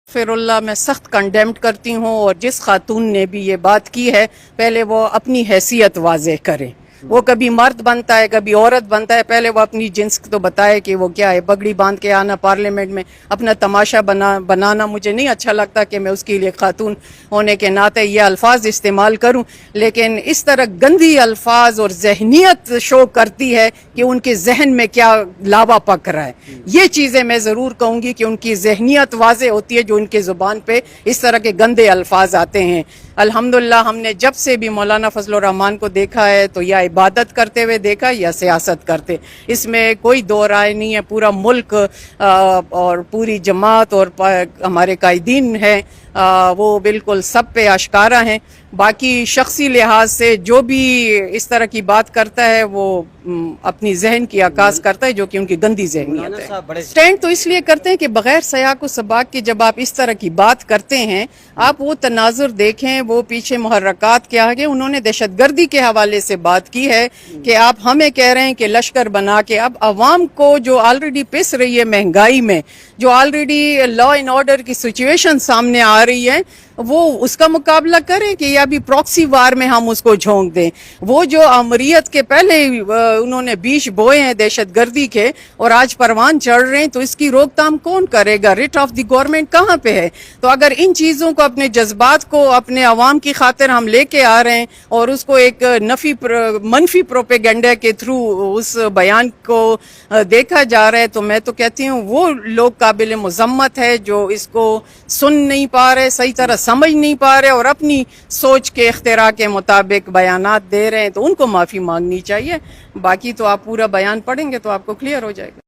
फिरुल्लाह मैं सख्त कंडेम्ड करती हूँ, और जिस खातून ने भी ये बात की है पहले वो अपनी हैसियत वाज़ेह करे। वो कभी मर्द बनता है कभी औरत बनता है, पहले वो अपनी जिन्स तो बताए कि वो क्या है। पगड़ी बांध के आना पार्लियामेंट में अपना तमाशा बनाना मुझे नहीं अच्छा लगता कि मैं उसके लिए खातून होने के नाते ये अल्फाज इस्तेमाल करूं, लेकिन इस तरह गंदी अल्फाज और जहनियत शो करती है कि उनके जहन में क्या लावा पक रहा है। ये चीज़ें मैं ज़रूर कहूँगी कि उनकी जहनियत वाज़ेह होती है जो उनके ज़ुबान पे इस तरह के गंदे अल्फाज आते हैं। अल्हम्दुलिल्लाह हमने जब से भी मौलाना फजलुर रहमान को देखा है तो या इबादत करते हुए देखा या सियासत करते, इसमें कोई दो राय नहीं है। पूरा मुल्क और पूरी जमात और हमारे कायदीन हैं वो बिल्कुल सब पे आश्कारा हैं। बाकी शख्सी लिहाज से जो भी इस तरह की बात करता है वो अपनी जहन की आकाश करता है, जो कि उनकी गंदी जहनियत है। स्टैंड तो इसलिए करते हैं कि बगैर सयाक व सबाक के जब आप इस तरह की बात करते हैं, आप वो तनाजुर देखें, वो पीछे मुहर्रकात क्या है। उन्होंने दहशतगर्दी के हवाले से बात की है कि आप हमें कह रहे हैं कि लश्कर बना के, अब अवाम को जो ऑलरेडी पिस रही है महंगाई में, जो ऑलरेडी लॉ एंड ऑर्डर की सिचुएशन सामने आ रही है, वो उसका मुकाबला करें कि या भी प्रॉक्सी वार में हम उसको झोंक दें। वो जो अमरीत के पहले उन्होंने बीज बोए हैं दहशतगर्दी के और आज परवान चढ़ रहे हैं, तो इसकी रोकथाम कौन करेगा? रिट ऑफ द गवर्नमेंट कहाँ पे है? तो अगर इन चीज़ों को, अपने जज्बात को, अपने अवाम की खातिर हम लेके आ रहे हैं और उसको एक मनफी प्रोपेगेंडा के थ्रू उस बयान को देखा जा रहा है, तो मैं तो कहती हूँ वो लोग काबिल मजम्मत है जो इसको सुन नहीं पा रहे, सही तरह समझ नहीं पा रहे और अपनी सोच के इख्तिरा के मुताबिक बयानात दे रहे हैं, तो उनको माफ़ी मांगनी चाहिए। बाकी तो आप पूरा बयान पढ़ेंगे तो आपको क्लियर हो जाएगा।